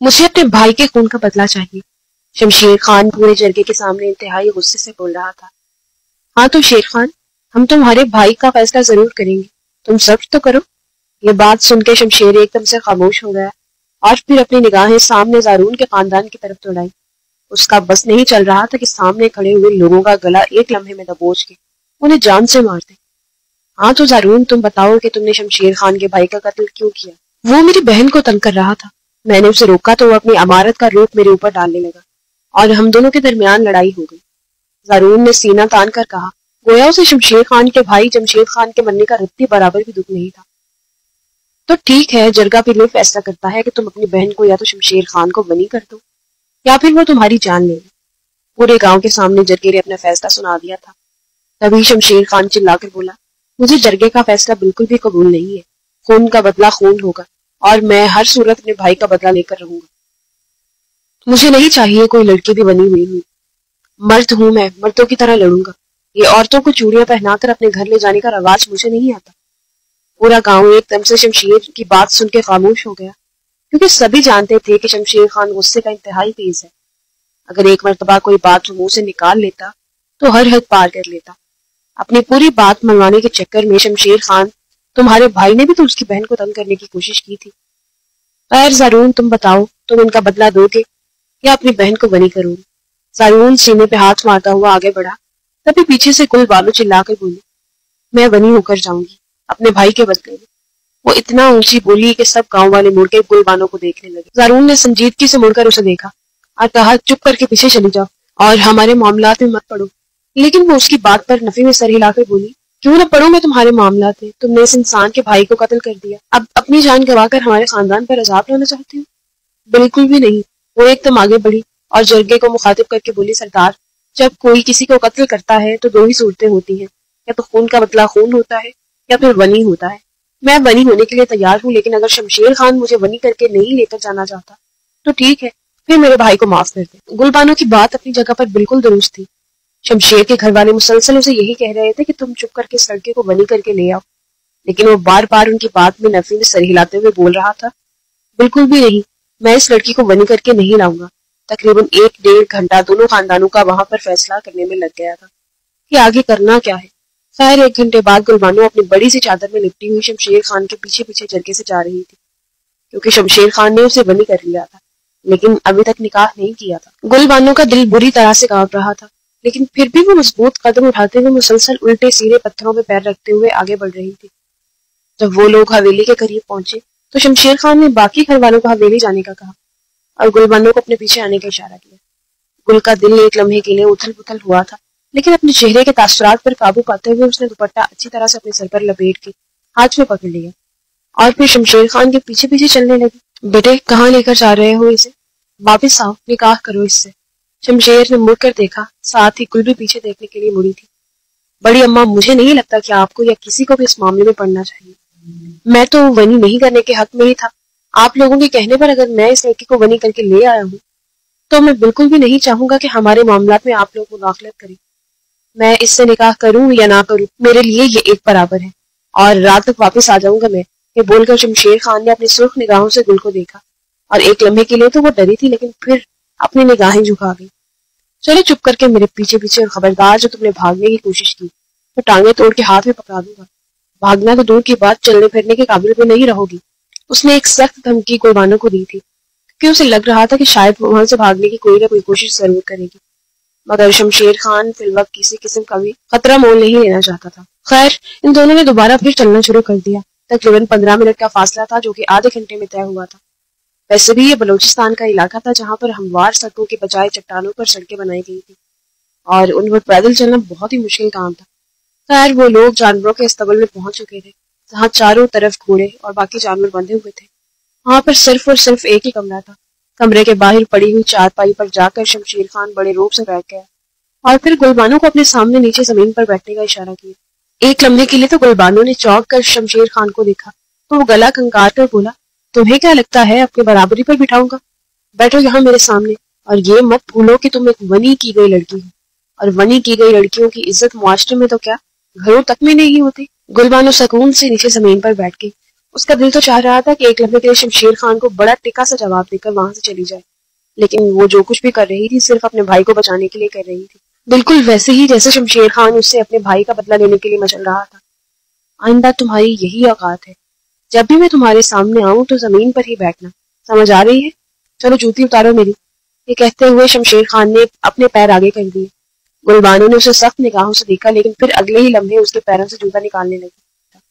مجھے اپنے بھائی کے خون کا بدلہ چاہیے، شمشیر خان پورے جرگے کے سامنے انتہائی غصے سے بول رہا تھا۔ ہاں تو شیر خان، ہم تمہارے بھائی کا فیصلہ ضرور کریں گے، تم صبر تو کرو۔ یہ بات سن کے شمشیر ایک دم سے خاموش ہو گیا اور پھر اپنی نگاہیں سامنے زارون کے خاندان کی طرف دوڑائی۔ اس کا بس نہیں چل رہا تھا کہ سامنے کھڑے ہوئے لوگوں کا گلا ایک لمحے میں دبوچ کے انہیں جان سے مار دے۔ ہاں تو زارون، تم بتاؤ کہ تم نے شمشیر خان کے بھائی کا قتل کیوں کیا؟ وہ میری بہن کو تنگ کر رہا تھا، میں نے اسے روکا تو وہ اپنی عمارت کا روپ میرے اوپر ڈالنے لگا اور ہم دونوں کے درمیان لڑائی ہو گئی۔ زارون نے سینہ تان کر کہا، گویا اسے شمشیر خان کے بھائی جمشید خان کے مرنے کا رتی برابر بھی دکھ نہیں تھا۔ تو ٹھیک ہے، جرگہ پھر یہ فیصلہ کرتا ہے کہ تم اپنی بہن کو یا تو شمشیر خان کو بنی کر دو یا پھر وہ تمہاری جان لے لے۔ پورے گاؤں کے سامنے جرگے نے اپنا فیصلہ سنا دیا تھا۔ تبھی شمشیر خان چلا کر بولا، مجھے جرگے کا فیصلہ بالکل بھی قبول نہیں ہے، خون کا بدلہ خون ہوگا اور میں ہر صورت اپنے بھائی کا بدلہ لے کر رہوں گا۔ مجھے نہیں چاہیے کوئی لڑکی بھی بنی ہوئی، مرد ہوں، میں مردوں کی طرح لڑوں گا۔ یہ عورتوں کو چوڑیاں پہنا کر اپنے گھر لے جانے کا رواج مجھے نہیں آتا۔ پورا گاؤں ایک دم سے شمشیر کی بات سن کے خاموش ہو گیا، کیونکہ سبھی جانتے تھے کہ شمشیر خان غصے کا انتہائی تیز ہے۔ اگر ایک مرتبہ کوئی بات منہ سے نکال لیتا تو ہر حد پار کر لیتا۔ اپنی پوری بات منوانے کے چکر میں شمشیر خان، تمہارے بھائی نے بھی تو اس کی بہن کو تنگ کرنے کی کوشش کی تھی۔ خیر زارون، تم بتاؤ، تم ان کا بدلہ دو گے یا اپنی بہن کو بنی کرو گے؟ زارون سینے پہ ہاتھ مارتا ہوا آگے بڑھا، تبھی پیچھے سے گل بانو چلا کر بولی، میں بنی ہو کر جاؤں گی اپنے بھائی کے بدلے میں۔ وہ اتنا اونچی بولی کہ سب گاؤں والے مڑ کے گل بانو کو دیکھنے لگے۔ زارون نے سنجیدگی سے مڑ کر اسے دیکھا اور کہا، چپ کر کے پیچھے چلی جاؤ اور ہمارے معاملات میں مت پڑو۔ لیکن وہ اس کی بات پر نفی میں سر ہلا کر بولی، کیوں نہ پڑھوں میں تمہارے معاملات میں؟ تم نے اس انسان کے بھائی کو قتل کر دیا، اب اپنی جان گوا کر ہمارے خاندان پر عذاب لانا چاہتے ہو؟ بالکل بھی نہیں۔ وہ ایک دم آگے بڑھی اور جرگے کو مخاطب کر کے بولی، سردار، جب کوئی کسی کو قتل کرتا ہے تو دو ہی صورتیں ہوتی ہیں، یا تو خون کا بدلہ خون ہوتا ہے یا پھر بنی ہوتا ہے۔ میں بنی ہونے کے لیے تیار ہوں، لیکن اگر شمشیر خان مجھے بنی کر کے نہیں لے کر جانا چاہتا تو ٹھیک ہے، پھر میرے بھائی کو معاف کر دے۔ گل بانو کی بات اپنی جگہ پر بالکل درست تھی۔ شمشیر کے گھر والے مسلسل اسے یہی کہہ رہے تھے کہ تم چپ کر کے اس لڑکے کو بنی کر کے لے آؤ، لیکن وہ بار بار ان کی بات میں نفی میں سر ہلاتے ہوئے بول رہا تھا، بالکل بھی نہیں، میں اس لڑکی کو بنی کر کے نہیں لاؤں گا۔ تقریباً 1-1.5 گھنٹہ دونوں خاندانوں کا وہاں پر فیصلہ کرنے میں لگ گیا تھا کہ آگے کرنا کیا ہے۔ خیر 1 گھنٹے بعد گل بانو اپنی بڑی سی چادر میں لپٹی ہوئی شمشیر خان کے پیچھے پیچھے جرگے سے جا رہی تھی، کیونکہ شمشیر خان نے اسے بنی کر لیا تھا لیکن ابھی تک نکاح نہیں کیا تھا۔ گل بانو کا دل بری طرح سے کانپ رہا تھا، لیکن پھر بھی وہ مضبوط قدم اٹھاتے ہوئے مسلسل الٹے سیدھے پتھروں میں پیر رکھتے ہوئے آگے بڑھ رہی تھی۔ جب وہ لوگ حویلی کے قریب پہنچے تو شمشیر خان نے باقی گھر والوں کو حویلی جانے کا کہا اور گل بانو کو اپنے پیچھے آنے کا اشارہ کیا۔ گل کا دل ایک لمحے کے لیے اتھل پتھل ہوا تھا، لیکن اپنے چہرے کے تاثرات پر قابو پاتے ہوئے اس نے دوپٹہ اچھی طرح سے اپنے سر پر لپیٹ کے ہاتھ میں پکڑ لیا اور پھر شمشیر خان کے پیچھے پیچھے چلنے لگی۔ بیٹے، کہاں لے کر جا رہے ہو اسے؟ واپس آؤ، نکاح کرو اس سے۔ شمشیر نے مڑ کر دیکھا، ساتھ ہی گل بھی پیچھے دیکھنے کے لیے مڑی تھی۔ بڑی اماں، مجھے نہیں لگتا کہ آپ کو یا کسی کو بھی اس معاملے میں پڑھنا چاہیے۔ میں تو ونی نہیں کرنے کے حق میں ہی تھا۔ آپ لوگوں کے کہنے پر اگر میں اس لڑکی کو ونی کر کے لے آیا ہوں تو میں بالکل بھی نہیں چاہوں گا کہ ہمارے معاملات میں آپ لوگ مداخلت کریں۔ میں اس سے نکاح کروں یا نہ کروں، میرے لیے یہ ایک برابر ہے اور رات تک واپس آ جاؤں گا میں۔ یہ بول کر شمشیر خان نے اپنی سرخ نگاہوں سے گل کو دیکھا اور ایک لمحے کے لیے تو وہ ڈری تھی، لیکن پھر اپنی نگاہیں جھکا گئی۔ چلو چپ کر کے میرے پیچھے پیچھے، اور خبردار جو تم نے بھاگنے کی کوشش کی تو ٹانگیں توڑ کے ہاتھ میں پکڑا دوں گا۔ بھاگنا تو دور کی بات، چلنے پھرنے کے قابل بھی نہیں رہو گی۔ اس نے ایک سخت دھمکی گل بانو کو دی تھی کیونکہ اسے لگ رہا تھا کہ شاید وہ وہاں سے بھاگنے کی کوئی نہ کوئی کوشش ضرور کرے گی، مگر شمشیر خان فی الوقت کسی قسم کا بھی خطرہ مول نہیں لینا چاہتا تھا۔ خیر ان دونوں نے دوبارہ پھر چلنا شروع کر دیا۔ تقریباً 15 منٹ کا فاصلہ تھا جو کہ آدھے گھنٹے میں طے ہوا تھا۔ ویسے بھی یہ بلوچستان کا علاقہ تھا جہاں پر ہموار سڑکوں کے بجائے چٹانوں پر سڑکیں بنائی گئی تھی اور ان پر پیدل چلنا بہت ہی مشکل کام تھا۔ خیر وہ لوگ جانوروں کے استبل میں پہنچ چکے تھے جہاں چاروں طرف گھوڑے اور باقی جانور بندھے ہوئے تھے۔ وہاں پر صرف اور صرف ایک ہی کمرہ تھا۔ کمرے کے باہر پڑی ہوئی چارپائی پر جا کر شمشیر خان بڑے روب سے بیٹھ گیا اور پھر گل بانو کو اپنے سامنے نیچے زمین پر بیٹھنے کا اشارہ کیا۔ ایک لمحے کے لیے تو گل بانو نے چونک کر شمشیر خان کو دیکھا تو وہ گلا کنکار کر بولا، تمہیں کیا لگتا ہے اپنے برابری پر بٹھاؤں گا؟ بیٹھو یہاں میرے سامنے، اور یہ مت بھولو کہ تم ایک ونی کی گئی لڑکی ہو، اور ونی کی گئی لڑکیوں کی عزت معاشرے میں تو کیا گھروں تک میں نہیں ہوتی۔ گل بانو سکون سے نیچے زمین پر بیٹھ گئی اس کا دل تو چاہ رہا تھا کہ ایک لمحے کے لیے شمشیر خان کو بڑا ٹکا سا جواب دے کر وہاں سے چلی جائے، لیکن وہ جو کچھ بھی کر رہی تھی صرف اپنے بھائی کو بچانے کے لیے کر رہی تھی، بالکل ویسے ہی جیسے شمشیر خان اس سے اپنے بھائی کا بدلہ لینے کے لیے مچل رہا تھا۔ آئندہ تمہاری یہی اوقات ہے، جب بھی میں تمہارے سامنے آؤں تو زمین پر ہی بیٹھنا، سمجھ آ رہی ہے؟ چلو جوتی اتارو میری۔ یہ کہتے ہوئے شمشیر خان نے اپنے پیر آگے کر دیے۔ گلبانو نے اسے سخت نگاہوں سے دیکھا، لیکن پھر اگلے ہی لمحے اس کے پیروں سے جوتا نکالنے لگی۔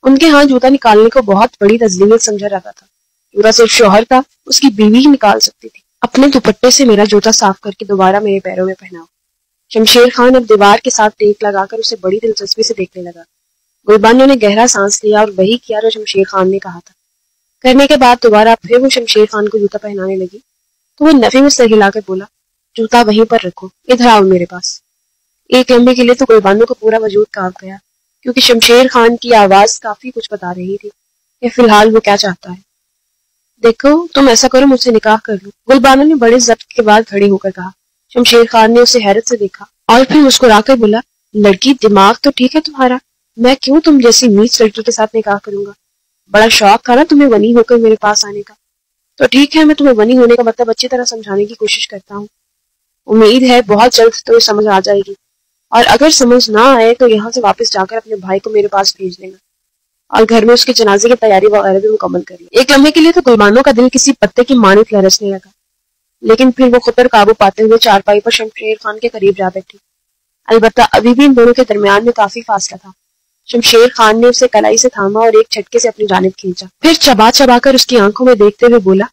ان کے ہاں جوتا نکالنے کو بہت بڑی تذلیت سمجھا جاتا تھا۔ جوتا صرف شوہر کا، اس کی بیوی ہی نکال سکتی تھی۔ اپنے دوپٹے سے میرا جوتا صاف کر کے دوبارہ میرے پیروں میں پہناؤ۔ شمشیر خان اب دیوار کے ساتھ ٹیک لگا کر اسے بڑی دلچسپی سے دیکھنے لگا۔ گلبانو نے گہرا سانس لیا اور وہی کیا جو شمشیر خان نے کہا تھا۔ کرنے کے بعد دوبارہ پھر وہ شمشیر خان کو جوتا پہنانے لگی تو وہ نفی میں سر ہلا کر بولا، جوتا وہیں پر رکھو، ادھر آؤ میرے پاس۔ ایک لمحے کے لیے تو گلبانو کا پورا وجود کانپ گیا، کیونکہ شمشیر خان کی آواز کافی کچھ بتا رہی تھی کہ فی الحال وہ کیا چاہتا ہے۔ دیکھو تم ایسا کرو، مجھ سے نکاح کر لو، گلبانو نے بڑے ضبط کے بعد کھڑے ہو کر کہا۔ شمشیر خان نے اسے حیرت سے دیکھا اور پھر مسکرا کر بولا، لڑکی دماغ تو ٹھیک ہے تمہارا، میں کیوں تم جیسی نیچ لڑکی کے ساتھ نکاح کروں گا؟ بڑا شوق تھا نا تمہیں ونی ہو کر میرے پاس آنے کا، تو ٹھیک ہے، میں تمہیں ونی ہونے کا مطلب اچھی طرح سمجھانے کی کوشش کرتا ہوں۔ امید ہے بہت جلد تو سمجھ آ جائے گی، اور اگر سمجھ نہ آئے تو یہاں سے واپس جا کر اپنے بھائی کو میرے پاس بھیج دینا، اور گھر میں اس کے جنازے کی تیاری وغیرہ بھی مکمل کر لی۔ ایک لمحے کے لیے تو گلبانو کا دل کسی پتے کی مانند لرزنے لگا، لیکن پھر وہ خود پر قابو پاتے ہوئے چارپائی پر شمشیر خان کے قریب جا بیٹھی۔ البتہ ابھی بھی ان دونوں کے درمیان میں کافی فاصلہ تھا۔ شمشیر خان نے اسے کلائی سے تھاما اور ایک جھٹکے سے اپنی جانب کھینچا، پھر چبا چبا کر اس کی آنکھوں میں دیکھتے ہوئے بولا،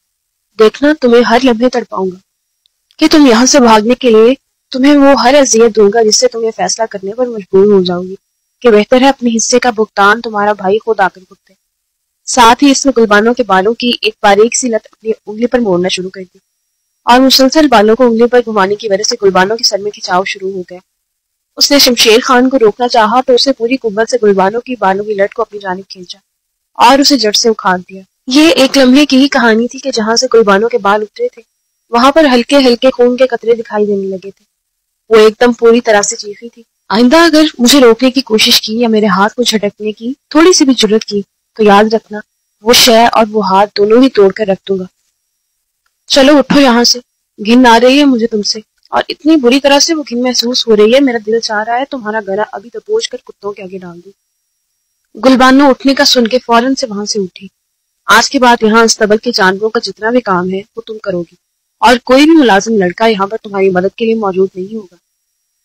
دیکھنا تمہیں ہر لمحے تڑپاؤں گا کہ تم یہاں سے بھاگنے کے لیے تمہیں وہ ہر اذیت دوں گا جس سے تمہیں فیصلہ کرنے پر مجبور ہو جاؤ گی کہ بہتر ہے اپنے حصے کا بھگتان تمہارا بھائی خود آ کر بھگتے۔ ساتھ ہی اس نے گلبانو کے بالوں کی ایک باریک سی لت اپنی انگلی پر موڑنا شروع کر دی، اور مسلسل بالوں کو انگلی پر گھمانے کی وجہ سے گلبانو کے سر میں کھچاؤ شروع ہو گیا۔ اس نے شمشیر خان کو روکنا چاہا تو اسے پوری قوت سے گلبانو کی بالوں کی لٹ کو اپنی جانب کھینچا اور اسے جڑ سے اکھاڑ دیا۔ یہ ایک لمحے کی ہی کہانی تھی کہ جہاں سے گلبانو کے بال اترے تھے وہاں پر ہلکے ہلکے خون کے قطرے دکھائی دینے لگے تھے۔ وہ ایک دم پوری طرح سے چیخی تھی۔ آئندہ اگر مجھے روکنے کی کوشش کی یا میرے ہاتھ کو جھٹکنے کی تھوڑی سی بھی جرت کی تو یاد رکھنا وہ شے اور وہ ہاتھ دونوں ہی توڑ کر رکھ دوں گا۔ چلو اٹھو یہاں سے، گھن آ رہی ہے مجھے تم سے، اور اتنی بری طرح سے وہ گھن محسوس ہو رہی ہے، میرا دل چاہ رہا ہے تمہارا گلا ابھی دبوچ کر کتوں کے آگے ڈال دوں۔ گلبانو اٹھنے کا سن کے فوراً سے وہاں سے اٹھی۔ آج کے بعد یہاں استبل کے جانوروں کا جتنا بھی کام ہے وہ تم کرو گی، اور کوئی بھی ملازم لڑکا یہاں پر تمہاری مدد کے لیے موجود نہیں ہوگا۔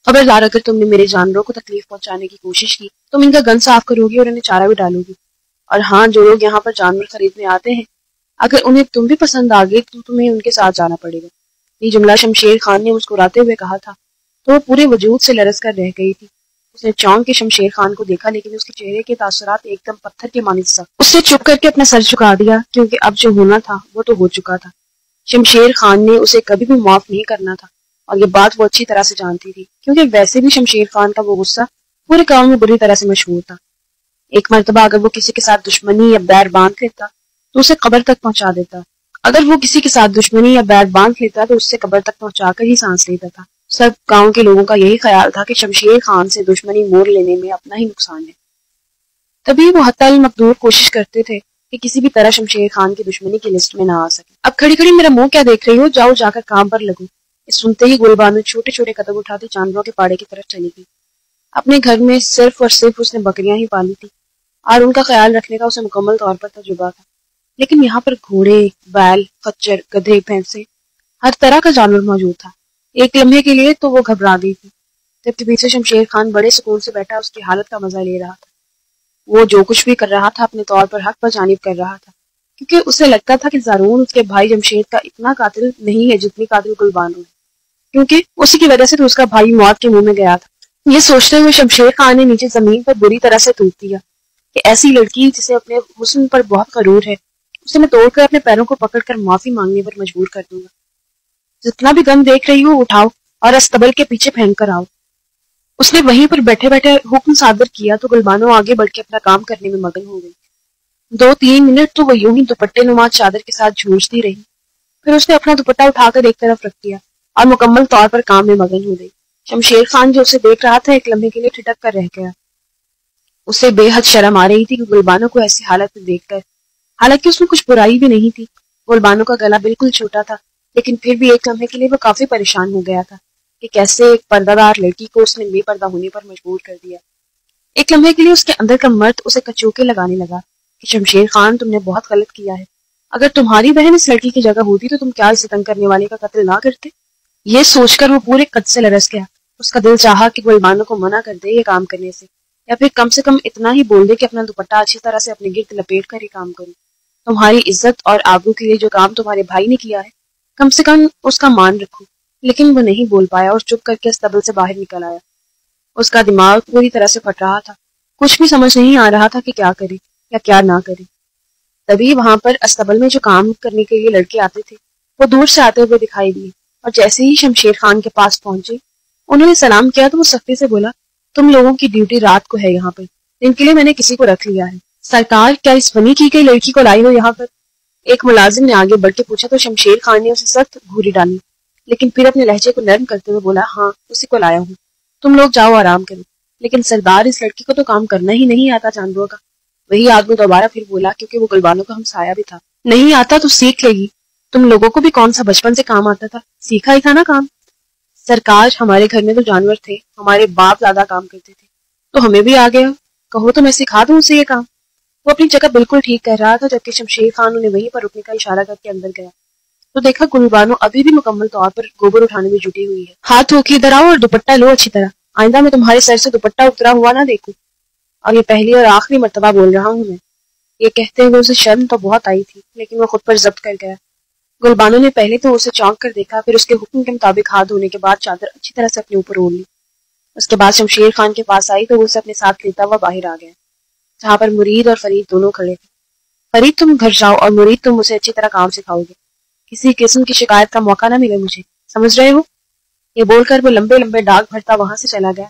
خبردار اگر تم نے میرے جانوروں کو تکلیف پہنچانے کی کوشش کی تم ان کا گن صاف کرو گی اور انہیں چارہ بھی ڈالو گی۔ اور ہاں، جو لوگ یہاں پر جانور خریدنے آتے ہیں اگر انہیں تم بھی پسند آ گئی تو تمہیں ان کے ساتھ جانا پڑے گا۔ یہ جملہ شمشیر خان نے مسکراتے ہوئے کہا تھا تو وہ پورے وجود سے لرز کر رہ گئی تھی۔ اس نے چونک کے شمشیر خان کو دیکھا، لیکن اس کے چہرے کے تاثرات ایک دم پتھر کے مانند سخت۔ اس نے چپ کر کے اپنا سر جھکا دیا، کیونکہ اب جو ہونا تھا وہ تو ہو چکا تھا۔ شمشیر خان نے اسے کبھی بھی معاف نہیں کرنا تھا، اور یہ بات وہ اچھی طرح سے جانتی تھی، کیونکہ ویسے بھی شمشیر خان کا وہ غصہ پورے گاؤں میں بری طرح سے مشہور تھا۔ ایک مرتبہ اگر وہ کسی کے ساتھ دشمنی یا بیر باندھ لیتا تو اسے قبر تک پہنچا دیتا، اگر وہ کسی کے ساتھ دشمنی یا بیر باندھ لیتا تو اس سے قبر تک پہنچا کر ہی سانس لیتا تھا۔ سب گاؤں کے لوگوں کا یہی خیال تھا کہ شمشیر خان سے دشمنی مول لینے میں اپنا ہی نقصان ہے، تبھی وہ حتی المقدور کوشش کرتے تھے کہ کسی بھی طرح شمشیر خان کی دشمنی کی لسٹ میں نہ آ سکے۔ اب کھڑی کھڑی میرا منہ کیا دیکھ رہی ہو، جاؤ جا کر کام پر لگو۔ سنتے ہی گلبانو چھوٹے چھوٹے قدم اٹھاتے جانوروں کے پاڑے کی طرف چلی گئی۔ اپنے گھر میں صرف اور صرف اس نے بکریاں ہی پالی تھی اور ان کا خیال رکھنے کا اسے مکمل طور پر تجربہ تھا، لیکن یہاں پر گھوڑے، بیل، خچر، گدھے، بھینسیں، ہر طرح کا جانور موجود تھا۔ ایک لمحے کے لیے تو وہ گھبرا گئی تھی، جبکہ پیچھے شمشیر خان بڑے سکون سے بیٹھا اس کی حالت کا مزہ لے رہا تھا۔ وہ جو کچھ بھی کر رہا تھا اپنے طور پر حق پر جانب کر رہا تھا، کیونکہ اسے لگتا تھا کہ زارون اس کے بھائی جمشید کا اتنا قاتل نہیں ہے جتنی قاتل گلبانو ہے، کیونکہ اسی کی وجہ سے تو اس کا بھائی موت کے منہ میں گیا تھا۔ یہ سوچتے ہوئے شمشیر خان نے نیچے زمین پر بری طرح سے تھوک دیا کہ ایسی لڑکی جسے اپنے حسن پر بہت غرور ہے اسے میں توڑ کر اپنے پیروں کو پکڑ کر معافی مانگنے پر مجبور کر دوں گا۔ جتنا بھی گن دیکھ رہی ہو اٹھاؤ اور استبل کے پیچھے پھینک کر آؤ۔ اس نے وہیں پر بیٹھے بیٹھے حکم صادر کیا تو گلبانو آگے بڑھ کے اپنا کام کرنے میں مگن ہو گئی۔ 2-3 منٹ تو وہ یوں ہی دوپٹے نما چادر کے ساتھ جھوجتی رہی، پھر اس نے اپنا دوپٹہ اٹھا کر ایک طرف رکھ دیا اور مکمل طور پر کام میں مگن ہو گئی۔ شمشیر خان جو اسے دیکھ رہا تھا ایک لمحے کے لیے ٹھٹک کر رہ گیا۔ اسے بے حد شرم آ رہی تھی کہ گلبانو کو ایسی حالت میں دیکھ کر حالانکہ اس میں کچھ برائی بھی نہیں تھی. گلبانو کا گلا بالکل چھوٹا تھا، لیکن پھر بھی ایک لمحے کے لیے وہ کافی پریشان ہو گیا تھا کہ کیسے ایک پردہ دار لڑکی کو اس نے بے پردہ ہونے پر مجبور کر دیا. ایک لمحے کے لیے اس کے اندر کا مرد اسے کچوکے لگانے لگا کہ شمشیر خان، تم نے بہت غلط کیا ہے. اگر تمہاری بہن اس لڑکی کی جگہ ہوتی تو تم کیا اسے تنگ کرنے والے کا قتل نہ کرتے؟ یہ سوچ کر وہ پورے قد سے لرز گیا. اس کا دل چاہا کہ گلبانو کو منع کر دے یہ کام کرنے سے، یا پھر کم سے کم اتنا ہی بول دے کہ اپنا دوپٹہ اچھی طرح سے اپنے گرد لپیٹ کر ہی کام کروں. تمہاری عزت اور آبرو کے لیے جو کام تمہارے بھائی نے کیا ہے، کم سے کم اس کا مان رکھو. لیکن وہ نہیں بول پایا اور چپ کر کے استبل سے باہر نکل آیا. اس کا دماغ پوری طرح سے پھٹ رہا تھا. کچھ بھی سمجھ نہیں آ رہا تھا کہ کیا کرے یا کیا نہ کرے. تبھی وہاں پر استبل میں جو کام کرنے کے لیے لڑکے آتے تھے وہ دور سے آتے ہوئے دکھائی دیے، اور جیسے ہی شمشیر خان کے پاس پہنچے انہوں نے سلام کیا تو وہ سختی سے بولا، تم لوگوں کی ڈیوٹی رات کو ہے یہاں پر، ان کے لیے میں نے کسی کو رکھ لیا ہے. سرکار، کیا اس بنی کی گئی لڑکی کو لائی ہو یہاں پر؟ ایک ملازم نے آگے بڑھ کے پوچھا تو شمشیر خان نے اسے سخت گھوری ڈالی، لیکن پھر اپنے لہجے کو نرم کرتے ہوئے بولا، ہاں اسی کو لایا ہوں، تم لوگ جاؤ آرام کرو. لیکن سردار، اس لڑکی کو تو کام کرنا ہی نہیں آتا چاندوں کا. وہی آدمی دوبارہ پھر بولا، کیونکہ وہ گلبانو کا ہمسایہ بھی تھا. نہیں آتا تو سیکھ لے گی. تم لوگوں کو بھی کون سا بچپن سے کام آتا تھا؟ سیکھا ہی تھا نا کام. سرکار، ہمارے گھر میں تو جانور تھے، ہمارے باپ دادا کام کرتے تھے، تو ہمیں بھی آ گیا، کہو تو میں سکھا دوں اسے یہ کام. وہ اپنی جگہ بالکل ٹھیک کر رہا تھا جبکہ شمشیر خان انہیں وہیں پر رکنے کا اشارہ کر کے اندر گیا تو دیکھا گلبانو ابھی بھی مکمل طور پر گوبر اٹھانے میں جٹی ہوئی ہے. ہاتھ ہو کے ادھر آؤ اور دوپٹہ لو اچھی طرح، آئندہ میں تمہارے سر سے دوپٹہ اترا ہوا نہ دیکھوں، اور یہ پہلی اور آخری مرتبہ بول رہا ہوں میں. یہ کہتے ہوئے اسے شرم تو بہت آئی تھی، لیکن وہ خود پر ضبط کر گیا. گلبانو نے پہلے تو اسے چونک کر دیکھا، پھر اس کے حکم کے مطابق ہاتھ دھونے کے بعد چادر اچھی طرح سے اپنے اوپر اوڑھ لی. اس کے بعد شمشیر خان کے پاس آئی تو وہ اسے اپنے ساتھ لیتا ہوا باہر آ گیا، جہاں پر مرید اور فرید دونوں کھڑے تھے. فرید، تم گھر جاؤ اور مرید تم اسے اچھی طرح کام سکھاؤ گے، کسی قسم کی شکایت کا موقع نہ ملے مجھے، سمجھ رہے ہو؟ یہ بول کر وہ لمبے لمبے ڈاک بھرتا وہاں سے چلا گیا،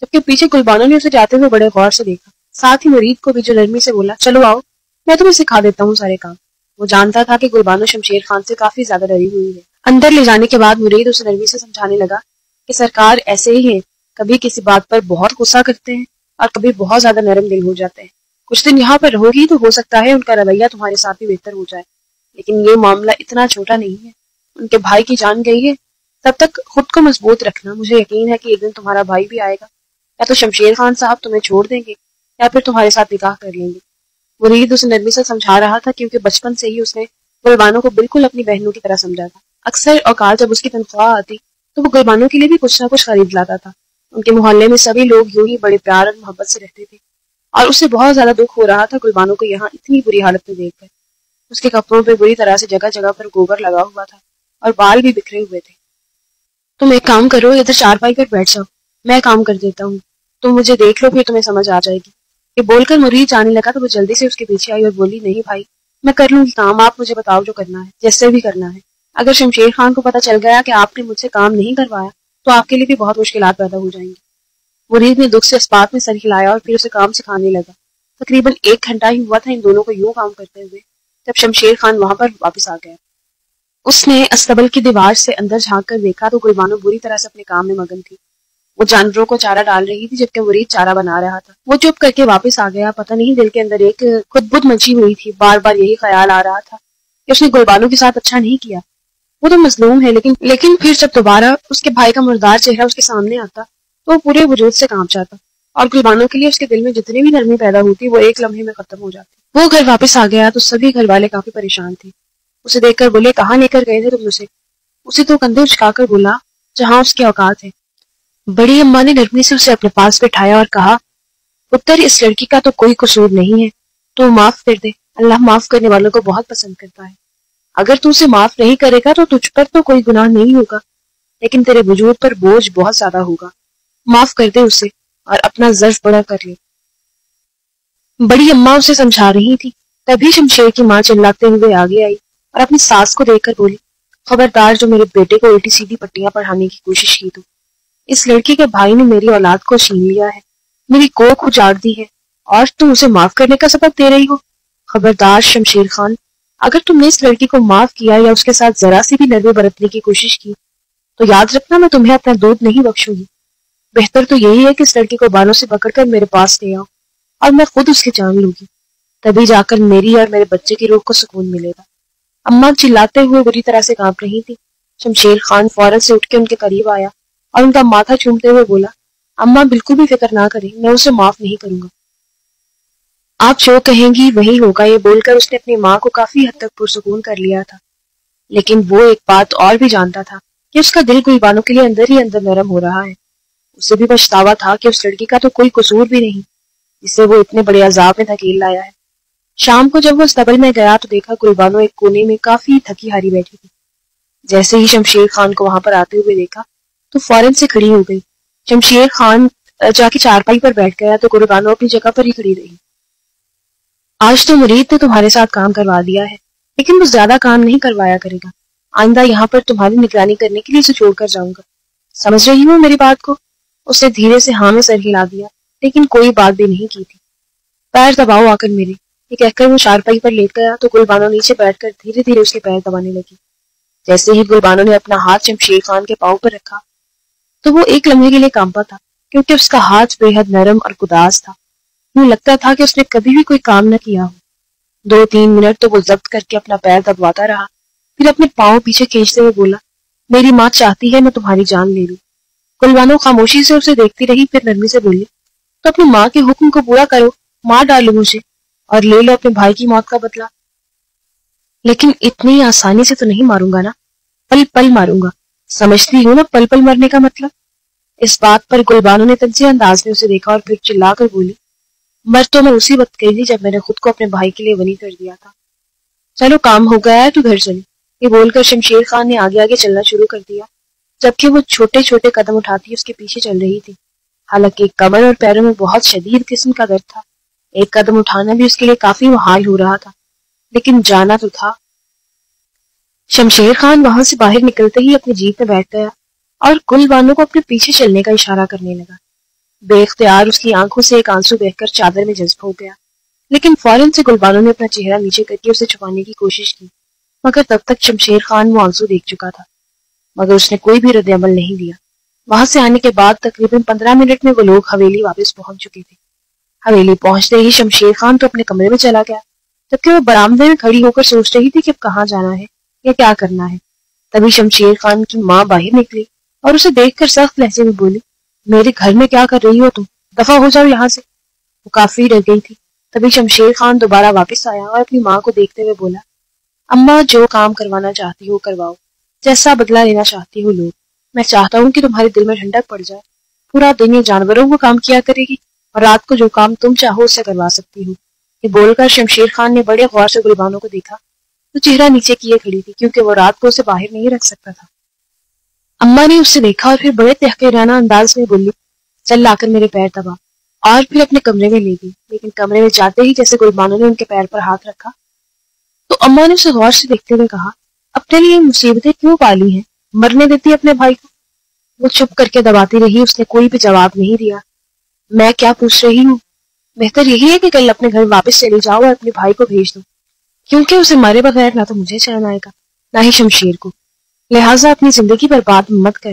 جبکہ پیچھے گلبانو نے اسے جاتے ہوئے بڑے غور سے دیکھا. ساتھ ہی مرید کو بھی جو نرمی سے بولا، چلو آؤ میں تمہیں سکھا دیتا ہوں سارے کام. وہ جانتا تھا کہ گلبانو شمشیر خان سے کافی زیادہ ڈری ہوئی ہے. اندر لے جانے کے بعد مرید اسے نرمی سے سمجھانے لگا کہ سرکار ایسے ہی ہیں، کبھی کسی بات پر بہت غصہ کرتے ہیں اور کبھی بہت زیادہ نرم دل ہو جاتے ہیں. کچھ دن یہاں پر رہو گی تو ہو سکتا ہے ان کا رویہ تمہارے ساتھ بھی بہتر ہو جائے، لیکن یہ معاملہ اتنا چھوٹا نہیں ہے. ان کے بھائی کی جان گئی ہے، تب تک خود کو مضبوط رکھنا. مجھے یقین ہے کہ ایک دن تمہارا بھائی بھی آئے گا، یا تو شمشیر خان صاحب تمہیں چھوڑ دیں گے یا پھر تمہارے ساتھ نکاح کر لیں گے. مرید اسے نرمی سے سمجھا رہا تھا کیونکہ بچپن سے ہی اس نے گلبانو کو بالکل اپنی بہنوں کی طرح سمجھا تھا. اکثر اوقات جب اس کی تنخواہ آتی تو وہ گلبانو کے لیے بھی کچھ نہ کچھ خرید لاتا تھا. ان کے محلے میں سبھی لوگ یوں ہی بڑے پیار اور محبت سے رہتے تھے، اور اسے بہت زیادہ دکھ ہو رہا تھا گلبانو کو یہاں اتنی بری حالت میں دیکھ کر. اس کے کپڑوں پہ بری طرح سے جگہ جگہ پر گوبر لگا ہوا تھا اور بال بھی بکھرے ہوئے تھے. تم ایک کام کرو، ادھر چارپائی پر بیٹھ جاؤ، میں کام کر دیتا ہوں، تم مجھے دیکھ لو پھر تمہیں سمجھ آ جائے گی. یہ بول کر مرید جانے لگا تو وہ جلدی سے اس کے پیچھے آئی اور بولی، نہیں بھائی، میں کر لوں گی کام، آپ مجھے بتاؤ جو کرنا ہے، جیسے بھی کرنا ہے. اگر شمشیر خان کو پتہ چل گیا کہ آپ نے مجھ سے کام نہیں کروایا تو آپ کے لیے بھی بہت مشکلات پیدا ہو جائیں گی. مرید نے دکھ سے اس بات میں سر ہلایا اور پھر اسے کام سکھانے لگا. تقریباً 1 گھنٹہ ہی ہوا تھا ان دونوں کو یوں کام کرتے ہوئے جب شمشیر خان وہاں پر واپس آ گیا. اس نے استبل کی دیوار سے اندر جھانک کر دیکھا تو گلبانو بری طرح سے اپنے کام میں مگن تھی. وہ جانوروں کو چارہ ڈال رہی تھی جبکہ مرید چارہ بنا رہا تھا. وہ چپ کر کے واپس آ گیا. پتہ نہیں دل کے اندر ایک خود بد مچی ہوئی تھی. بار بار یہی خیال آ رہا تھا کہ اس نے گلبانو کے ساتھ اچھا نہیں کیا. وہ تو مظلوم ہے، لیکن پھر جب دوبارہ اس کے بھائی کا مردار چہرہ اس کے سامنے آتا تو وہ پورے وجود سے کانپ جاتا، اور گلبانو کے لیے اس کے دل میں جتنی بھی نرمی پیدا ہوتی وہ ایک لمحے میں ختم ہو جاتی. وہ گھر واپس آ گیا تو سبھی گھر والے کافی پریشان تھے. اسے دیکھ کر بولے، کہاں لے کر گئے تھے تم اسے تو کندھے اچکا کر بولا، جہاں اس کے اوقات ہے. بڑی اماں نے نرمی سے اسے اپنے پاس بٹھایا اور کہا، پتر، اس لڑکی کا تو کوئی قصور نہیں ہے، تو معاف کر دے. اللہ معاف کرنے والوں کو بہت پسند کرتا ہے. اگر تو اسے معاف نہیں کرے گا تو تجھ پر تو کوئی گناہ نہیں ہوگا، لیکن تیرے وجود پر بوجھ بہت زیادہ ہوگا. معاف کر دے اسے اور اپنا ظرف بڑا کر لے. بڑی اماں اسے سمجھا رہی تھی. تبھی شمشیر کی ماں چلاتے ہوئے آگے آئی اور اپنی ساس کو دیکھ کر بولی، خبردار جو میرے بیٹے کو الٹی سیدھی پٹیاں پڑھانے کی کوشش کی تو اس لڑکی کے بھائی نے میری اولاد کو چھین لیا ہے، میری کوکھ اجاڑ دی ہے، اور تم اسے معاف کرنے کا سبق دے رہی ہو. خبردار شمشیر خان، اگر تم نے اس لڑکی کو معاف کیا یا اس کے ساتھ ذرا سی بھی نرمی برتنے کی کوشش کی تو یاد رکھنا میں تمہیں اپنا دودھ نہیں بخشوں گی. بہتر تو یہی ہے کہ اس لڑکی کو بالوں سے پکڑ کر میرے پاس لے آؤ اور میں خود اس کی جان لوں گی. تبھی جا کر میری اور میرے بچے کی روح کو سکون ملے گا۔ اماں چلاتے ہوئے بری طرح سے کانپ رہی تھی۔ شمشیر خان فوراً سے اٹھ کے ان کے قریب آیا اور ان کا ماتھا چومتے ہوئے بولا، اماں بالکل بھی فکر نہ کریں، میں اسے معاف نہیں کروں گا۔ آپ جو کہیں گی وہی ہوگا، یہ بول کر اس نے اپنی ماں کو کافی حد تک پرسکون کر لیا تھا۔ لیکن وہ ایک بات اور بھی جانتا تھا کہ اس کا دل گلبانو کے لیے اندر ہی اندر نرم ہو رہا ہے۔ اسے بھی پچھتاوا تھا کہ اس لڑکی کا تو کوئی قصور بھی نہیں جسے وہ اتنے بڑے عذاب میں دھکیل لایا ہے۔ شام کو جب وہ استقبل میں گیا تو دیکھا گلبانو ایک کونے میں کافی تھکی ہاری بیٹھی تھی۔ جیسے ہی شمشیر خان کو وہاں پر آتے ہوئے دیکھا تو فوراً سے کھڑی ہو گئی۔ شمشیر خان جا کے چارپائی پر بیٹھ گیا تو گلبانو اپنی جگہ پر ہی کھڑی رہی۔ آج تو مرید نے تمہارے ساتھ کام کروا دیا ہے، لیکن وہ زیادہ کام نہیں کروایا کرے گا۔ آئندہ یہاں پر تمہاری نگرانی کرنے کے لیے اسے چھوڑ کر جاؤں گا، سمجھ رہی ہوں میری بات کو؟ اس نے دھیرے سے ہاں میں سر ہلا دیا، لیکن کوئی بات بھی نہیں کی تھی۔ پیر دباؤ آ کر میرے، یہ کہہ کر وہ چارپائی پر لیٹ گیا تو گلبانو نیچے بیٹھ کر دھیرے دھیرے اس کے پیر دبانے لگی۔ جیسے ہی گلبانو نے اپنا ہاتھ شمشیر خان کے پاؤں پر رکھا تو وہ ایک لمحے کے لیے کانپا تھا، کیونکہ اس کا ہاتھ بے حد نرم اور گداز تھا۔ یوں لگتا تھا کہ اس نے کبھی بھی کوئی کام نہ کیا ہو۔ 2-3 منٹ تو وہ ضبط کر کے اپنا پیر دبواتا رہا، پھر اپنے پاؤں پیچھے کھینچتے ہوئے بولا، میری ماں چاہتی ہے میں تمہاری جان لے لوں۔ گلبانو خاموشی سے اسے دیکھتی رہی، پھر نرمی سے بولی، تو اپنی ماں کے حکم کو پورا کرو، مار ڈالو مجھے اور لے لو اپنے بھائی کی موت کا بدلہ۔ لیکن اتنی آسانی سے تو نہیں ماروں گا نا، پل پل ماروں گا، سمجھتی ہوں نا پل پل مرنے کا مطلب۔ اس بات پر گلبانو نے تنزیہ انداز میں اسے دیکھا اور پھر چلا کر بولی، مر تو میں اسی وقت گئی تھی جب میں نے خود کو اپنے بھائی کے لیے غنی کر دیا تھا۔ چلو کام ہو گیا ہے تو گھر چلے۔ یہ بول کر شمشیر خان نے آگے آگے چلنا شروع کر دیا، جبکہ وہ چھوٹے چھوٹے قدم اٹھاتی اس کے پیچھے چل رہی تھی۔ حالانکہ کمر اور پیروں میں بہت شدید قسم کا درد تھا، ایک قدم اٹھانا بھی اس کے لیے کافی محال ہو رہا تھا، لیکن جانا تو تھا۔ شمشیر خان وہاں سے باہر نکلتے ہی اپنی جیپ میں بیٹھ گیا اور گلبانو کو اپنے پیچھے چلنے کا اشارہ کرنے لگا۔ بے اختیار اس کی آنکھوں سے ایک آنسو بہہ کر چادر میں جذب ہو گیا، لیکن فوراً سے گلبانو نے اپنا چہرہ نیچے کر کے اسے چھپانے کی کوشش کی، مگر تب تک شمشیر خان وہ آنسو دیکھ چکا تھا، مگر اس نے کوئی بھی رد عمل نہیں دیا۔ وہاں سے آنے کے بعد تقریباً 15 منٹ میں وہ لوگ حویلی واپس پہنچ چکے تھے۔ حویلی پہنچتے ہی شمشیر خان تو اپنے کمرے میں چلا گیا، جبکہ وہ برآمدے میں کھڑی ہو کر سوچ رہی تھی کہ اب کہاں جانا ہے یا کیا کرنا ہے۔ تبھی شمشیر خان کی ماں باہر نکلی اور اسے دیکھ کر سخت لہجے میں بولی، میرے گھر میں کیا کر رہی ہو تم؟ دفع ہو جاؤ یہاں سے۔ وہ کافی ڈر گئی تھی۔ تبھی شمشیر خان دوبارہ واپس آیا اور اپنی ماں کو دیکھتے ہوئے بولا، اماں جو کام کروانا چاہتی ہو کرواؤ، جیسا بدلہ لینا چاہتی ہو لو، میں چاہتا ہوں کہ تمہارے دل میں ٹھنڈک پڑ جائے۔ پورا دن یہ جانوروں کو کام کیا کرے گی اور رات کو جو کام تم چاہو اسے کروا سکتی ہو۔ یہ بول کر شمشیر خان نے بڑے غور سے گلبانو کو دیکھا تو چہرہ نیچے کیے کھڑی تھی، کیونکہ وہ رات کو اسے باہر نہیں رکھ سکتا تھا۔ اماں نے اسے دیکھا اور پھر بڑے تحقیرانہ انداز میں بولی، چل لا کر میرے پیر دبا، اور پھر اپنے کمرے میں لے گئی۔ لیکن کمرے میں جاتے ہی جیسے گلبانو نے ان کے پیر پر ہاتھ رکھا تو اماں نے اسے غور سے دیکھتے ہوئے کہا، اپنے لیے مصیبتیں کیوں پالی ہیں؟ مرنے دیتی اپنے بھائی کو؟ وہ چپ کر کے دباتی رہی، اس نے کوئی بھی جواب نہیں دیا۔ میں کیا پوچھ رہی ہوں؟ بہتر یہی ہے کہ کل اپنے گھر واپس چلی جاؤ اور اپنے بھائی کو بھیج دو، کیونکہ اسے مارے بغیر نہ تو مجھے چین آئے گا نہ ہی شمشیر کو، لہٰذا اپنی زندگی برباد مت کر۔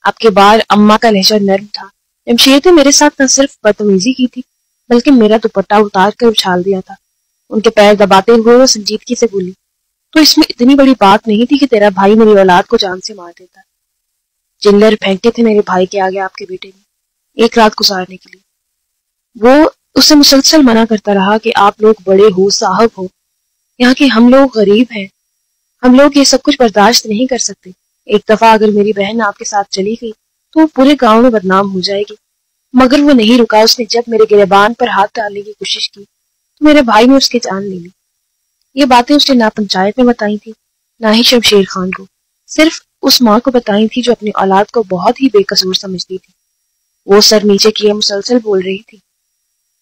اب کے بار اماں کا لہجہ نرم تھا۔ شمشیر نے میرے ساتھ نہ صرف بدتمیزی کی تھی بلکہ میرا دوپٹہ اتار کر اچھال دیا تھا۔ ان کے پیر دباتے ہوئے وہ سنجیدگی سے بولی، تو اس میں اتنی بڑی بات نہیں تھی کہ تیرا بھائی میری اولاد کو جان سے مار دیتا۔ جلر پھینکے تھے میرے بھائی کے آگے آپ کے بیٹے نے ایک رات گزارنے کے لیے۔ وہ اسے مسلسل منع کرتا رہا کہ آپ لوگ بڑے ہو، صاحب ہو، یہاں کے ہم لوگ غریب ہیں، ہم لوگ یہ سب کچھ برداشت نہیں کر سکتے۔ ایک دفعہ اگر میری بہن آپ کے ساتھ چلی گئی تو وہ پورے گاؤں میں بدنام ہو جائے گی۔ مگر وہ نہیں رکا، اس نے جب میرے گریبان پر ہاتھ ڈالنے کی کوشش کی تو میرے بھائی نے اس کی جان لے لی۔ یہ باتیں اس نے نہ پنچایت میں بتائی تھی نہ ہی شمشیر خان کو، صرف اس ماں کو بتائی تھی جو اپنی اولاد کو بہت ہی بے قصور سمجھتی تھی۔ وہ سر نیچے کیے مسلسل بول رہی تھی۔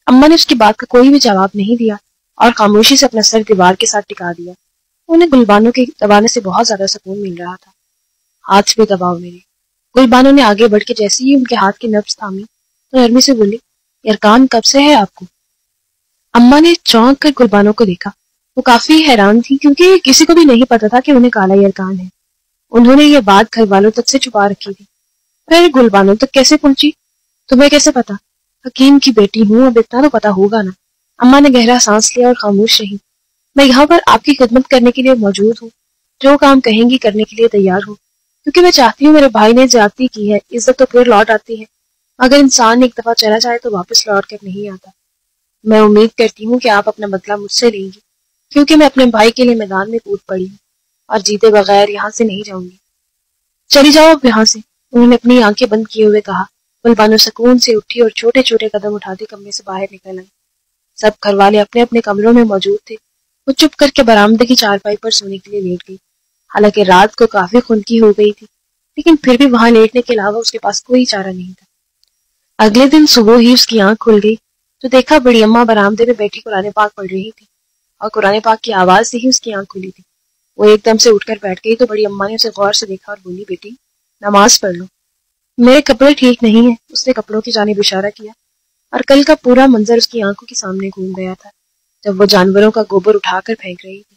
اماں نے اس کی بات کا کوئی بھی جواب نہیں دیا اور خاموشی سے اپنا سر دیوار کے ساتھ ٹکا دیا۔ انہیں گلبانو کے دبانے سے بہت زیادہ سکون مل رہا تھا۔ ہاتھ پہ دباؤ میرے۔ گلبانو نے آگے بڑھ کے جیسے ہی ان کے ہاتھ کی نبض تھامی تو نرمی سے بولی، یرکان کب سے ہے آپ کو؟ اماں نے چونک کر گلبانو کو دیکھا۔ وہ کافی حیران تھی کیونکہ کسی کو بھی نہیں پتا تھا کہ انہیں کالا یرکان ہے۔ انہوں نے یہ بات گھر والوں تک سے چھپا رکھی تھی۔ پھر گلبانو تک کیسے پہنچی؟ تمہیں کیسے پتا؟ حکیم کی بیٹی ہوں، اب اتنا تو پتا ہوگا نا۔ اماں نے گہرا سانس لیا اور خاموش رہی۔ میں یہاں پر آپ کی خدمت کرنے کے لیے موجود ہوں، جو کام کہیں گی کرنے کے لیے تیار ہوں، کیونکہ میں چاہتی ہوں میرے بھائی نے زیادتی کی ہے، عزت تو پھر لوٹ آتی ہے، اگر انسان ایک دفعہ چلا جائے تو واپس لوٹ کر نہیں آتا۔ میں امید کرتی ہوں کہ آپ اپنا بدلہ مجھ سے لیں گی، کیونکہ میں اپنے بھائی کے لیے میدان میں کود پڑی ہوں اور جیتے بغیر یہاں سے نہیں جاؤں گی۔ چلی جاؤ اب یہاں سے، انہوں نے اپنی آنکھیں بند کیے ہوئے کہا۔ گلبانو سکون سے اٹھی اور چھوٹے چھوٹے قدم اٹھاتے کمرے سے باہر نکل آئی۔ سب گھر والے اپنے اپنے کمروں میں موجود تھے۔ وہ چپ کر کے برآمدے کی چارپائی پر سونے کے لیے لیٹ گئی۔ حالانکہ رات کو کافی خنکی ہو گئی تھی، لیکن پھر بھی وہاں لیٹنے کے علاوہ اس کے پاس کوئی چارہ نہیں تھا۔ اگلے دن صبح ہی اس کی آنکھ کھل گئی تو دیکھا بڑی اماں برآمدے میں بیٹھی قرآن پاک پڑھ رہی تھی، اور قرآن پاک کی آواز سے ہی اس کی آنکھ کھلی تھی۔ وہ ایک دم سے اٹھ کر بیٹھ گئی تو بڑی اماں نے اسے غور سے دیکھا اور بولی، بیٹی نماز پڑھ لو۔ میرے کپڑے ٹھیک نہیں ہیں، اس نے کپڑوں کی جانب اشارہ کیا، اور کل کا پورا منظر اس کی آنکھوں کے سامنے گھوم گیا تھا جب وہ جانوروں کا گوبر اٹھا کر پھینک رہی تھی۔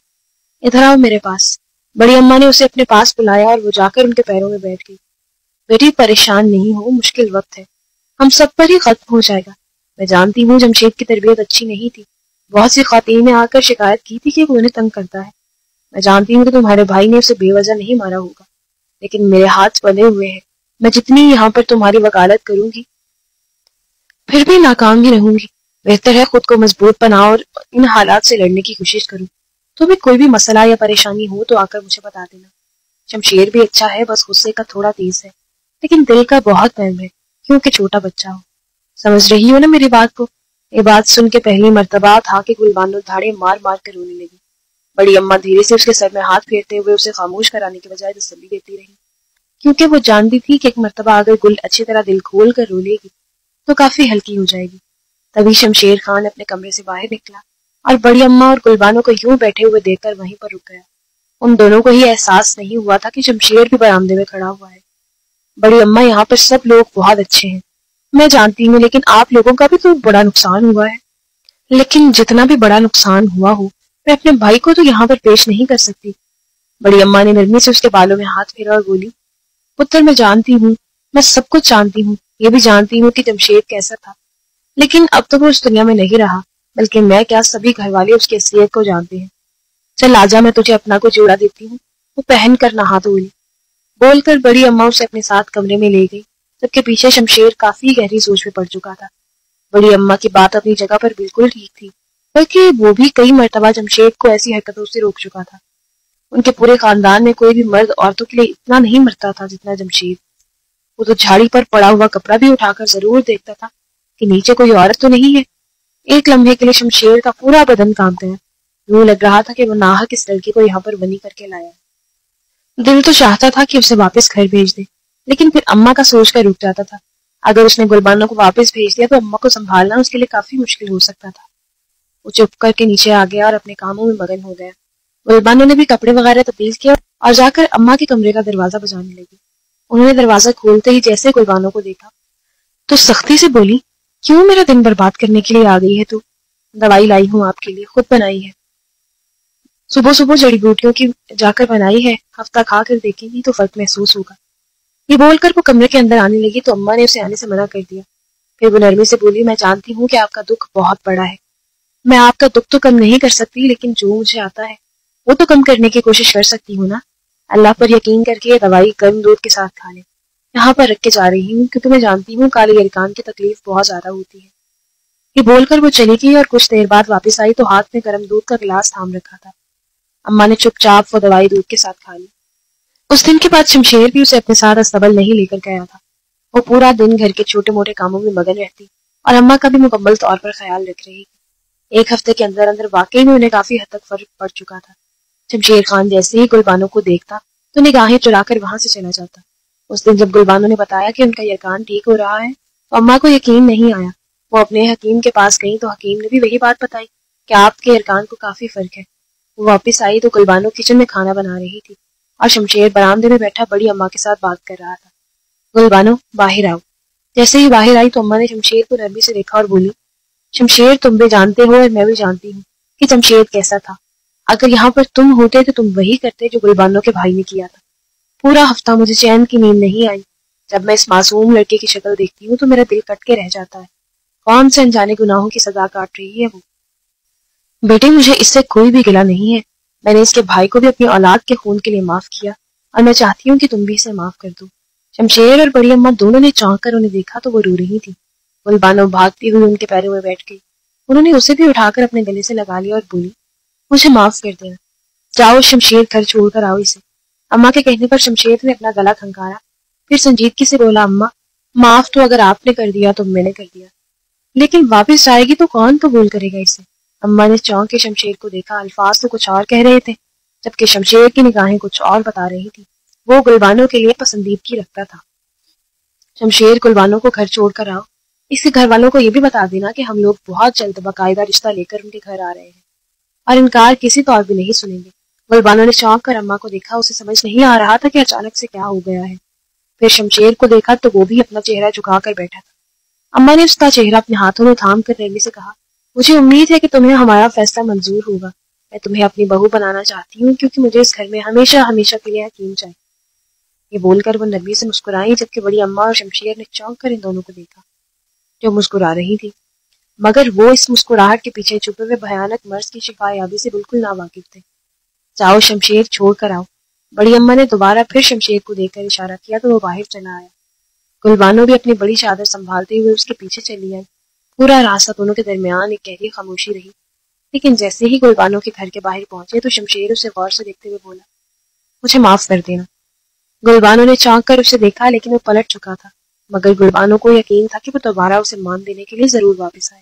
ادھر آؤ میرے پاس۔ بڑی اماں نے اسے اپنے پاس بلایا اور وہ جا کر ان کے پیروں میں بیٹھ گئی۔ بیٹی پریشان نہیں ہو، مشکل وقت ہے، ہم سب پر ہی ختم ہو جائے گا۔ میں جانتی ہوں جمشید کی تربیت اچھی نہیں تھی، بہت سی خواتین نے آ کر شکایت کی تھی کہ وہ انہیں تنگ کرتا ہے۔ میں جانتی ہوں کہ تمہارے بھائی نے اسے بے وجہ نہیں مارا ہوگا، لیکن میرے ہاتھ بندھے ہوئے ہیں، میں جتنی یہاں پر تمہاری وکالت کروں گی پھر بھی ناکام ہی رہوں گی۔ بہتر ہے خود کو مضبوط بناؤ اور ان حالات سے لڑنے کی کوشش کروں۔ تمہیں کوئی بھی مسئلہ یا پریشانی ہو تو آ کر مجھے بتا دینا۔ شمشیر بھی اچھا ہے، بس غصے کا تھوڑا تیز ہے، لیکن دل کا بہت نرم ہے، کیونکہ چھوٹا بچہ ہو۔ سمجھ رہی ہو نا میری بات کو؟ یہ بات سن کے پہلی مرتبہ تھا کہ گلبانو دھاڑے مار مار کر رونے لگی۔ بڑی اماں دھیرے سے اس کے سر میں ہاتھ پھیرتے ہوئے اسے خاموش کرانے کے بجائے تسلی دیتی رہی، کیونکہ وہ جانتی تھی کہ ایک مرتبہ اگر گل اچھی طرح دل کھول کر رو لے گی تو کافی ہلکی ہو جائے گی۔ تبھی شمشیر خان اپنے کمرے سے باہر نکلا اور بڑی اماں اور گلبانو کو یوں بیٹھے ہوئے دیکھ کر وہیں پر رک گیا۔ ان دونوں کو ہی احساس نہیں ہوا تھا کہ شمشیر بھی برآمدے میں کھڑا ہوا ہے۔ بڑی اماں، یہاں پر سب لوگ بہت اچھے ہیں، میں جانتی ہوں، لیکن آپ لوگوں کا بھی تو بڑا نقصان ہوا ہے۔ لیکن جتنا بھی بڑا نقصان ہوا ہو، میں اپنے بھائی کو تو یہاں پر پیش نہیں کر سکتی۔ بڑی اماں نے نرمی سے اس کے بالوں میں ہاتھ پھیرا اور بولی، پتر میں جانتی ہوں، میں سب کچھ جانتی ہوں، یہ بھی جانتی ہوں کہ جمشید کیسا تھا، لیکن اب تو وہ اس دنیا میں نہیں رہا، بلکہ میں کیا سبھی گھر والے اس کی اصلیت کو جانتے ہیں۔ چل آجا، میں تجھے اپنا کو جوڑا دیتی ہوں، وہ پہن کر نہا دھو لی۔ بول کر بڑی اماں اسے اپنے ساتھ کمرے میں لے گئی، جبکہ پیچھے شمشیر کافی گہری سوچ میں پڑ چکا تھا۔ بڑی اماں کی بات اپنی جگہ پر بالکل ٹھیک تھی، بلکہ وہ بھی کئی مرتبہ جمشید کو ایسی حرکتوں سے روک چکا تھا۔ ان کے پورے خاندان میں کوئی بھی مرد عورتوں کے لیے اتنا نہیں مرتا تھا جتنا جمشید۔ وہ تو جھاڑی پر پڑا ہوا کپڑا بھی اٹھا کر ضرور دیکھتا تھا کہ نیچے کوئی عورت تو نہیں ہے۔ ایک لمحے کے لیے شمشیر کا پورا بدن کانپ گیا، یوں لگ رہا تھا کہ وہ ناحق اس لڑکی کو یہاں پر بنی کر کے لایا۔ دل تو چاہتا تھا کہ اسے واپس گھر بھیج دے، لیکن پھر اماں کا سوچ کر رک جاتا تھا۔ اگر اس نے گلبانو کو واپس بھیج دیا تو اماں کو سنبھالنا اس کے لیے کافی مشکل ہو سکتا تھا۔ وہ چپ کر کے نیچے آ گیا اور اپنے کاموں میں مگن ہو گیا۔ گلبانو نے بھی کپڑے وغیرہ تبدیل کیا اور جا کر اماں کے کمرے کا دروازہ بجانے لگی۔ انہوں نے دروازہ کھولتے ہی جیسے گلبانو کو دیکھا تو سختی سے بولی، کیوں میرا دن برباد کرنے کے لیے آ گئی ہے تو؟ دوائی لائی ہوں آپ کے لیے، خود بنائی ہے، صبح صبح جڑی بوٹیوں کی جا کر بنائی ہے، ہفتہ کھا کر دیکھیں گی تو فرق محسوس ہوگا۔ یہ بول کر وہ کمرے کے اندر آنے لگی تو اماں نے اسے آنے سے منع کر دیا۔ پھر وہ نرمی سے بولی، میں جانتی ہوں کہ آپ کا دکھ بہت بڑا ہے، میں آپ کا دکھ تو کم نہیں کر سکتی، لیکن جو مجھے آتا ہے وہ تو کم کرنے کی کوشش کر سکتی ہوں نا۔ اللہ پر یقین کر کے یہ دوائی گرم دودھ کے ساتھ کھا لیں، یہاں پر رکھ کے جا رہی ہوں، کیونکہ میں جانتی ہوں کالے ارکان کی تکلیف بہت زیادہ ہوتی ہے۔ یہ بول کر وہ چلی گئی اور کچھ دیر بعد واپس آئی تو ہاتھ میں گرم دودھ کا گلاس تھام رکھا تھا۔ اماں نے چپ چاپ وہ دوائی دودھ کے ساتھ کھا لی۔ اس دن کے بعد شمشیر بھی اسے اپنے ساتھ استبل نہیں لے کر گیا تھا۔ وہ پورا دن گھر کے چھوٹے موٹے کاموں میں مگن رہتی اور اماں کا بھی مکمل طور پر خیال رکھ رہی تھی۔ ایک ہفتے کے اندر اندر واقعی میں انہیں کافی حد تک فرق پڑ چکا تھا۔ شمشیر خان جیسے ہی گلبانو کو دیکھتا تو نگاہیں چرا کر وہاں سے چلا جاتا۔ اس دن جب گلبانو نے بتایا کہ ان کا یرکان ٹھیک ہو رہا ہے تو اماں کو یقین نہیں آیا۔ وہ اپنے حکیم کے پاس گئی تو حکیم نے بھی وہی بات بتائی کہ آپ کے یرکان کو کافی فرق ہے۔ وہ واپس آئی تو گلبانو کچن میں کھانا بنا رہی تھی اور شمشیر برآمدے میں بیٹھا بڑی اماں کے ساتھ بات کر رہا تھا۔ گلبانو باہر آؤ۔ جیسے ہی باہر آئی تو اماں نے شمشیر کو نرمی سے دیکھا اور بولی، شمشیر تم بھی جانتے ہو اور میں بھی جانتی ہوں کہ جمشید کیسا تھا۔ اگر یہاں پر تم ہوتے تو تم وہی کرتے جو گلبانو کے بھائی نے کیا تھا۔ پورا ہفتہ مجھے چین کی نیند نہیں آئی۔ جب میں اس معصوم لڑکے کی شکل دیکھتی ہوں تو میرا دل کٹ کے رہ جاتا ہے۔ کون سے انجانے گناہوں کی سزا کاٹ رہی ہے وہ، بیٹے مجھے اس سے کوئی بھی گلہ نہیں ہے، میں نے اس کے بھائی کو بھی اپنی اولاد کے خون کے لیے معاف کیا اور میں چاہتی ہوں کہ تم بھی اسے معاف کر دو۔ شمشیر اور بڑی اماں دونوں نے چونک کر انہیں دیکھا تو وہ رو رہی تھی۔ گلبانو بھاگتی ہوئی ان کے پیروں میں بیٹھ گئی۔ انہوں نے اسے بھی اٹھا کر اپنے گلے سے لگا لیا اور بولی، مجھے معاف کر دینا، جاؤ شمشیر گھر چھوڑ کر آؤ اسے۔ اماں کے کہنے پر شمشیر نے اپنا گلا کھنکارا، پھر سنجیدگی سے بولا، اماں معاف تو اگر آپ نے کر دیا تو میں نے کر دیا، لیکن واپس جائے گی تو کون قبول کرے گا اسے؟ اماں نے چونک کے شمشیر کو دیکھا، الفاظ تو کچھ اور کہہ رہے تھے جبکہ شمشیر کی نگاہیں کچھ اور بتا رہی تھی۔ وہ گلبانو کے لیے پسندیدگی رکھتا تھا۔ شمشیر گلبانو کو گھر چھوڑ کر آؤ، اس کے گھر والوں کو یہ بھی بتا دینا کہ ہم لوگ بہت جلد باقاعدہ رشتہ لے کر ان کے گھر آ رہے ہیں اور انکار کسی طور بھی نہیں سنیں گے۔ گلبانو نے چونک کر اماں کو دیکھا، اسے سمجھ نہیں آ رہا تھا کہ اچانک سے کیا ہو گیا ہے۔ پھر شمشیر کو دیکھا تو وہ بھی اپنا چہرہ جھکا کر بیٹھا تھا۔ اماں نے اس کا چہرہ اپنے ہاتھوں میں تھام کر نرمی سے کہا، مجھے امید ہے کہ تمہیں ہمارا فیصلہ منظور ہوگا، میں تمہیں اپنی بہو بنانا چاہتی ہوں کیونکہ مجھے اس گھر میں ہمیشہ ہمیشہ کے لیے حکیم چاہیے۔ یہ بول کر وہ نرمی سے مسکرائی جبکہ بڑی اماں اور شمشیر نے چونک کر ان دونوں کو دیکھا جو مسکرا رہی تھی، مگر وہ اس مسکراہٹ کے پیچھے چھپے ہوئے بھیانک مرض کی شفا یابی سے بالکل ناواقف تھے۔ جاؤ شمشیر چھوڑ کر آؤ۔ بڑی اماں نے دوبارہ پھر شمشیر کو دیکھ کر اشارہ کیا تو وہ باہر چلا آیا۔ گلبانو بھی اپنی بڑی چادر سنبھالتے ہوئے اس کے پیچھے چلی آئی۔ پورا راستہ دونوں کے درمیان ایک گہری خاموشی رہی، لیکن جیسے ہی گلبانو کے گھر کے باہر پہنچے تو شمشیر اسے غور سے دیکھتے ہوئے بولا، مجھے معاف کر دینا۔ گلبانو نے چونک کر اسے دیکھا لیکن وہ پلٹ چکا تھا، مگر گلبانو کو یقین تھا کہ وہ دوبارہ اسے مان دینے کے لیے ضرور واپس آئے۔